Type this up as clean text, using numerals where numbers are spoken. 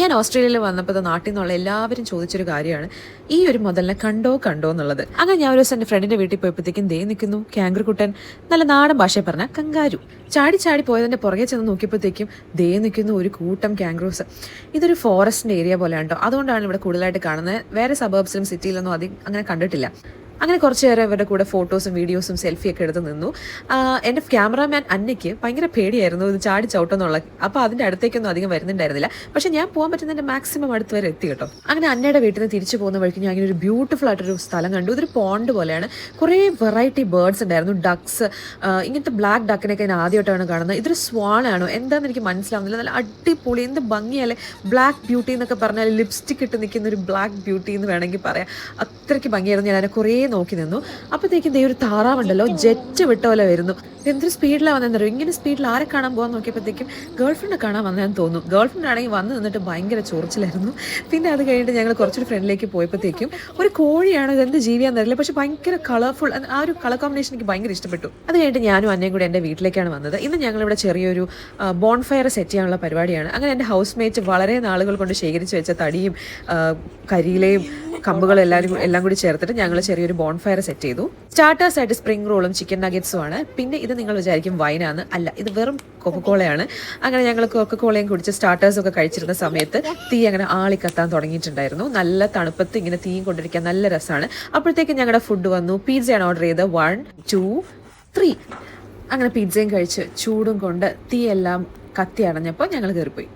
ഞാൻ ഓസ്ട്രേലിയയിൽ വന്നപ്പോൾ നാട്ടിൽ നിന്നുള്ള എല്ലാവരും ചോദിച്ചൊരു കാര്യമാണ് ഈ ഒരു മുതലിനെ കണ്ടോ എന്നുള്ളത്. അങ്ങനെ ഞാൻ ഒരു ദിവസം എൻ്റെ ഫ്രണ്ടിൻ്റെ വീട്ടിൽ പോയപ്പോഴത്തേക്കും ദേ നിൽക്കുന്നു കാങ്കർ കുട്ടൻ. നല്ല നാടൻ ഭാഷയിൽ പറഞ്ഞ കങ്കാരു. ചാടി ചാടി പോയതിൻ്റെ പുറകെ ചെന്ന് നോക്കിയപ്പോഴത്തേക്കും ദേ നിൽക്കുന്നു ഒരു കൂട്ടം കാങ്ക്രൂസ്. ഇതൊരു ഫോറസ്റ്റിൻ്റെ ഏരിയ പോലെയാണ് കേട്ടോ. അതുകൊണ്ടാണ് ഇവിടെ കൂടുതലായിട്ട് കാണുന്നത്. വേറെ സബർബ്സിലും സിറ്റിയിലൊന്നും അധികം അങ്ങനെ കണ്ടിട്ടില്ല. അങ്ങനെ കുറച്ച് നേരം ഇവരുടെ കൂടെ ഫോട്ടോസും വീഡിയോസും സെൽഫിയൊക്കെ എടുത്ത് നിന്നു. എൻ്റെ ക്യാമറാമാൻ അന്നയ്ക്ക് ഭയങ്കര പേടിയായിരുന്നു ഇത് ചാടി ചവിട്ടെന്നുള്ള. അപ്പോൾ അതിൻ്റെ അടുത്തേക്കൊന്നും അധികം വരുന്നുണ്ടായിരുന്നില്ല. പക്ഷെ ഞാൻ പോകാൻ പറ്റുന്നതിൻ്റെ മാക്സിമം അടുത്ത് വരെ എത്തി കേട്ടോ. അങ്ങനെ അന്നയുടെ വീട്ടിൽ നിന്ന് തിരിച്ചു പോകുന്ന വഴിക്ക് ഞാൻ ഇങ്ങനെ ഒരു ബ്യൂട്ടിഫുൾ ആയിട്ടൊരു സ്ഥലം കണ്ടു. ഇതൊരു പോണ്ട് പോലെയാണ്. കുറേ വെറൈറ്റി ബേർഡ്സ് ഉണ്ടായിരുന്നു. ഡക്സ്, ഇങ്ങനത്തെ ബ്ലാക്ക് ഡക്കിനൊക്കെ ഞാൻ ആദ്യമായിട്ടാണ് കാണുന്നത്. ഇതൊരു സ്വാണാണോ എന്താണെന്ന് എനിക്ക് മനസ്സിലാവുന്നില്ല. നല്ല അടിപൊളി, എന്ത് ഭംഗിയല്ലേ. ബ്ലാക്ക് ബ്യൂട്ടി എന്നൊക്കെ പറഞ്ഞാൽ ലിപ്സ്റ്റിക് ഇട്ട് നിൽക്കുന്ന ഒരു ബ്ലാക്ക് ബ്യൂട്ടി എന്ന് വേണമെങ്കിൽ പറയാം. അത്രയ്ക്ക് ഭംഗിയായിരുന്നു. ഞാൻ അതിനെ കുറേ നോക്കി നിന്നു. അപ്പോഴത്തേക്കും ദേ ഒരു താറാവുണ്ടല്ലോ ജെറ്റ് വിട്ട പോലെ വരുന്നു. എന്തൊരു സ്പീഡിലാണ് വന്നതെന്നറിയോ. ഇങ്ങനെ സ്പീഡിൽ ആരെ കാണാൻ പോകാൻ നോക്കിയപ്പോഴത്തേക്കും ഗേൾ ഫ്രണ്ട് കാണാൻ വന്നതെന്ന് തോന്നുന്നു. ഗേൾ ഫ്രണ്ട് ആണെങ്കിൽ വന്ന് നിന്നിട്ട് ഭയങ്കര ചൊറിച്ചിലായിരുന്നു. പിന്നെ അത് കഴിഞ്ഞിട്ട് ഞങ്ങൾ കുറച്ചൊരു ഫ്രണ്ടിലേക്ക് പോയപ്പോഴത്തേക്കും ഒരു കോഴിയാണ്, ഇതെന്ത് ജീവിയാണെന്നറിയില്ല, പക്ഷെ ഭയങ്കര കളർഫുൾ. ആ ഒരു കളർ കോമ്പിനേഷൻ എനിക്ക് ഭയങ്കര ഇഷ്ടപ്പെട്ടു. അത് കഴിഞ്ഞിട്ട് ഞാനും അന്നയും കൂടി എൻ്റെ വീട്ടിലേക്കാണ് വന്നത്. ഇന്ന് ഞങ്ങളിവിടെ ചെറിയൊരു ബോൺഫയർ സെറ്റ് ചെയ്യാനുള്ള പരിപാടിയാണ്. അങ്ങനെ എൻ്റെ ഹൗസ് മേറ്റ് വളരെ നാളുകൾ കൊണ്ട് ശേഖരിച്ച് വെച്ച തടിയും കരിയിലയും കമ്പുകളും എല്ലാം കൂടി ചേർത്തിട്ട് ഞങ്ങൾ ചെറിയൊരു ബോൺഫയർ സെറ്റ് ചെയ്തു. സ്റ്റാർട്ടേഴ്സ് ആയിട്ട് സ്പ്രിംഗ് റോളും ചിക്കൻ നഗറ്റ്സും ആണ്. പിന്നെ ഇത് നിങ്ങൾ വിചാരിക്കും വൈനാണ്, അല്ല, ഇത് വെറും കൊക്കക്കോളയാണ്. അങ്ങനെ ഞങ്ങൾ കൊക്കക്കോളയും കുടിച്ച് സ്റ്റാർട്ടേഴ്സൊക്കെ കഴിച്ചിരുന്ന സമയത്ത് തീ അങ്ങനെ ആളി കത്താൻ തുടങ്ങിയിട്ടുണ്ടായിരുന്നു. നല്ല തണുപ്പത്ത് ഇങ്ങനെ തീയും കൊണ്ടിരിക്കാൻ നല്ല രസമാണ്. അപ്പോഴത്തേക്കും ഞങ്ങളുടെ ഫുഡ് വന്നു. പിസ്സയാണ് ഓർഡർ ചെയ്തത്. 1 2 3. അങ്ങനെ പിസ്സയും കഴിച്ച് ചൂടും കൊണ്ട് തീയെല്ലാം കത്തി അടഞ്ഞപ്പോൾ ഞങ്ങൾ കയറിപ്പോയി.